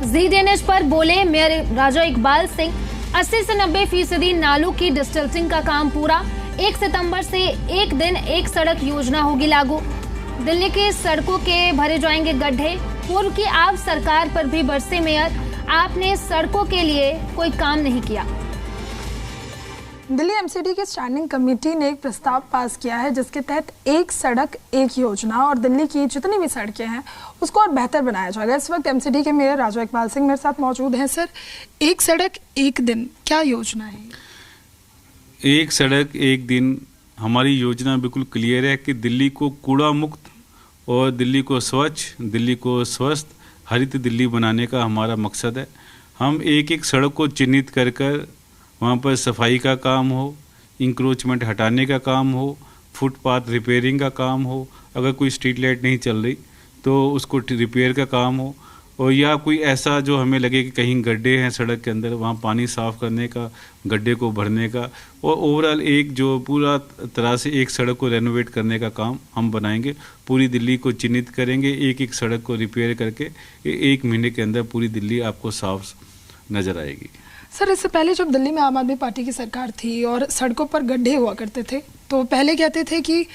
ZNH पर बोले mayor राजा इकबाल सिंह, 80 से 90% नालों की डिस्टिल्टिंग का काम पूरा। 1 सितंबर से एक दिन एक सड़क योजना होगी लागू। दिल्ली की सड़कों के भरे जाएंगे गड्ढे। पूर्व की आप सरकार पर भी बरसे मेयर, आपने सड़कों के लिए कोई काम नहीं किया। दिल्ली एमसीडी की स्टैंडिंग कमेटी ने एक प्रस्ताव पास किया है जिसके तहत एक सड़क एक योजना और दिल्ली की जितनी भी सड़कें हैं उसको और बेहतर बनाया जाएगा। इस वक्त एमसीडी के मेयर राजा इकबाल सिंह मेरे साथ मौजूद हैं। सर, एक सड़क एक दिन क्या योजना है? एक सड़क एक दिन हमारी योजना बिल्कुल क्लियर है कि दिल्ली को कूड़ा मुक्त और दिल्ली को स्वच्छ, दिल्ली को स्वस्थ, हरित दिल्ली बनाने का हमारा मकसद है। हम एक एक सड़क को चिन्हित कर कर वहाँ पर सफाई का काम हो, इंक्रोचमेंट हटाने का काम हो, फुटपाथ रिपेयरिंग का काम हो, अगर कोई स्ट्रीट लाइट नहीं चल रही तो उसको रिपेयर का काम हो, और या कोई ऐसा जो हमें लगे कि कहीं गड्ढे हैं सड़क के अंदर, वहाँ पानी साफ़ करने का, गड्ढे को भरने का, और ओवरऑल एक जो पूरा तरह से एक सड़क को रेनोवेट करने का काम हम बनाएंगे। पूरी दिल्ली को चिन्हित करेंगे, एक एक सड़क को रिपेयर करके 1 महीने के अंदर पूरी दिल्ली आपको साफ नज़र आएगी। सर, इससे पहले जब दिल्ली में आम आदमी पार्टी की सरकार थी और सड़कों पर गड्ढे हुआ करते थे तो पहले कहते थे कि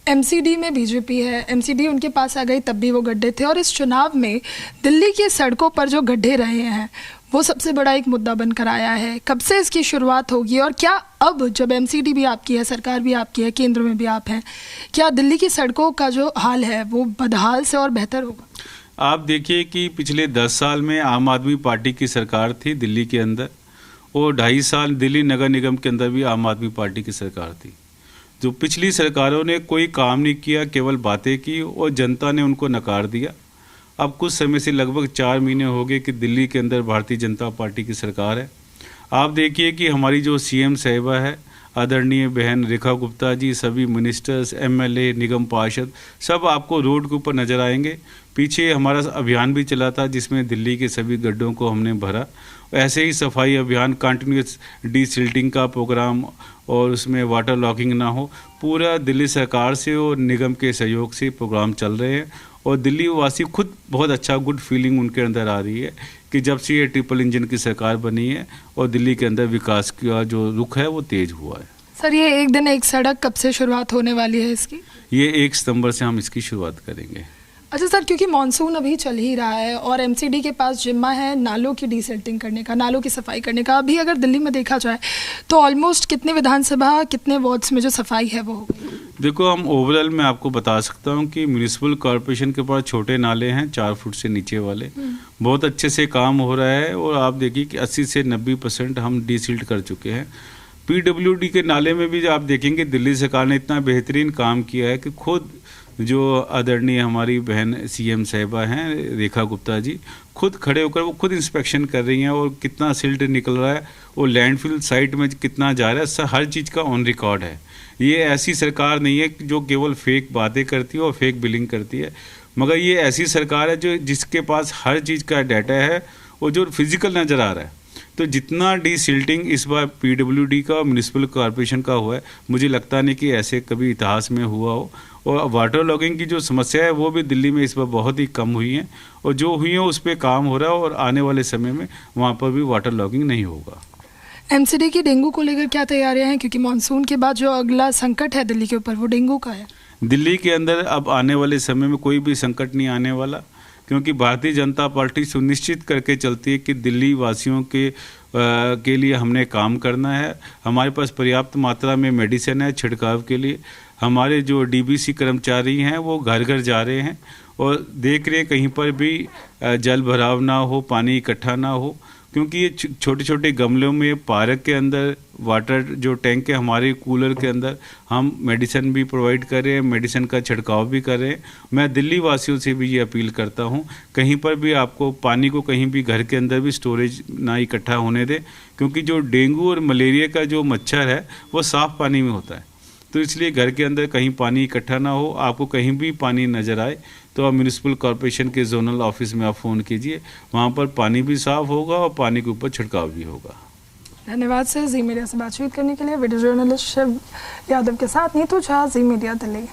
एमसीडी में बीजेपी है, एमसीडी उनके पास आ गई तब भी वो गड्ढे थे, और इस चुनाव में दिल्ली की सड़कों पर जो गड्ढे रहे हैं वो सबसे बड़ा एक मुद्दा बनकर आया है। कब से इसकी शुरुआत होगी और क्या अब जब एमसीडी भी आपकी है, सरकार भी आपकी है, केंद्र में भी आप हैं, क्या दिल्ली की सड़कों का जो हाल है वो बदहाल से और बेहतर होगा? आप देखिए कि पिछले 10 साल में आम आदमी पार्टी की सरकार थी दिल्ली के अंदर, और 2.5 साल दिल्ली नगर निगम के अंदर भी आम आदमी पार्टी की सरकार थी। जो पिछली सरकारों ने कोई काम नहीं किया, केवल बातें की और जनता ने उनको नकार दिया। अब कुछ समय से लगभग 4 महीने हो गए कि दिल्ली के अंदर भारतीय जनता पार्टी की सरकार है। आप देखिए कि हमारी जो सीएम साहिबा है, आदरणीय बहन रेखा गुप्ता जी, सभी मिनिस्टर्स, एमएलए, निगम पार्षद सब आपको रोड के ऊपर नज़र आएंगे। पीछे हमारा अभियान भी चला था जिसमें दिल्ली के सभी गड्ढों को हमने भरा। ऐसे ही सफाई अभियान, कंटिन्यूस डीसिल्टिंग का प्रोग्राम, और उसमें वाटर लॉकिंग ना हो, पूरा दिल्ली सरकार से और निगम के सहयोग से प्रोग्राम चल रहे हैं। और दिल्ली वासी खुद बहुत अच्छा गुड फीलिंग उनके अंदर आ रही है कि जब से ये ट्रिपल इंजन की सरकार बनी है और दिल्ली के अंदर विकास का जो रुख है वो तेज हुआ है। सर, ये एक दिन एक सड़क कब से शुरुआत होने वाली है इसकी? ये 1 सितंबर से हम इसकी शुरुआत करेंगे। अच्छा सर, क्योंकि मानसून अभी चल ही रहा है और एमसीडी के पास जिम्मा है नालों की डीसिल्टिंग करने का, नालों की सफाई करने का। अभी अगर दिल्ली में देखा जाए तो ऑलमोस्ट कितने विधानसभा, कितने वार्ड्स में जो सफाई है वो हो गई? देखो, हम ओवरऑल मैं आपको बता सकता हूँ कि म्यूनिसिपल कॉरपोरेशन के पास छोटे नाले हैं 4 फुट से नीचे वाले, बहुत अच्छे से काम हो रहा है। और आप देखिए कि 80 से 90% हम डीसिल्ट कर चुके हैं। पीडब्ल्यूडी के नाले में भी आप देखेंगे दिल्ली सरकार ने इतना बेहतरीन काम किया है कि खुद जो आदरणीय हमारी बहन सीएम साहिबा हैं रेखा गुप्ता जी, खुद खड़े होकर वो खुद इंस्पेक्शन कर रही हैं, और कितना सिल्ट निकल रहा है, वो लैंडफिल साइट में कितना जा रहा है, हर चीज़ का ऑन रिकॉर्ड है। ये ऐसी सरकार नहीं है जो केवल फेक बातें करती है और फेक बिलिंग करती है, मगर ये ऐसी सरकार है जो जिसके पास हर चीज़ का डाटा है और जो फिजिकल नज़र आ रहा है। तो जितना डीसिल्टिंग इस बार पीडब्ल्यूडी का और म्यूनिसिपल कॉरपोरेशन का हुआ है, मुझे लगता नहीं कि ऐसे कभी इतिहास में हुआ हो। और वाटर लॉगिंग की जो समस्या है वो भी दिल्ली में इस बार बहुत ही कम हुई है, और जो हुई है उस पर काम हो रहा है, और आने वाले समय में वहाँ पर भी वाटर लॉगिंग नहीं होगा। एमसीडी की डेंगू को लेकर क्या तैयारियां हैं, क्योंकि मानसून के बाद जो अगला संकट है दिल्ली के ऊपर वो डेंगू का है? दिल्ली के अंदर अब आने वाले समय में कोई भी संकट नहीं आने वाला, क्योंकि भारतीय जनता पार्टी सुनिश्चित करके चलती है कि दिल्ली वासियों के लिए हमने काम करना है। हमारे पास पर्याप्त मात्रा में मेडिसिन है छिड़काव के लिए। हमारे जो डीबीसी कर्मचारी हैं वो घर घर जा रहे हैं और देख रहे हैं कहीं पर भी जल भराव ना हो, पानी इकट्ठा ना हो, क्योंकि ये छोटे छोटे गमलों में पार्क के अंदर वाटर जो टैंक है, हमारे कूलर के अंदर हम मेडिसिन भी प्रोवाइड कर रहे हैं, मेडिसिन का छिड़काव भी कर रहे हैं। मैं दिल्ली वासियों से भी ये अपील करता हूँ, कहीं पर भी आपको पानी को कहीं भी घर के अंदर भी स्टोरेज ना इकट्ठा होने दें, क्योंकि जो डेंगू और मलेरिया का जो मच्छर है वो साफ़ पानी में होता है। तो इसलिए घर के अंदर कहीं पानी इकट्ठा ना हो। आपको कहीं भी पानी नज़र आए तो आप म्यूनिसिपल कॉरपोरेशन के जोनल ऑफिस में आप फ़ोन कीजिए, वहाँ पर पानी भी साफ़ होगा और पानी के ऊपर छिड़काव भी होगा। धन्यवाद सर, जी मीडिया से बातचीत करने के लिए। वीडियो जर्नलिस्ट शिव यादव के साथ नीतू झा, जी मीडिया दिल्ली।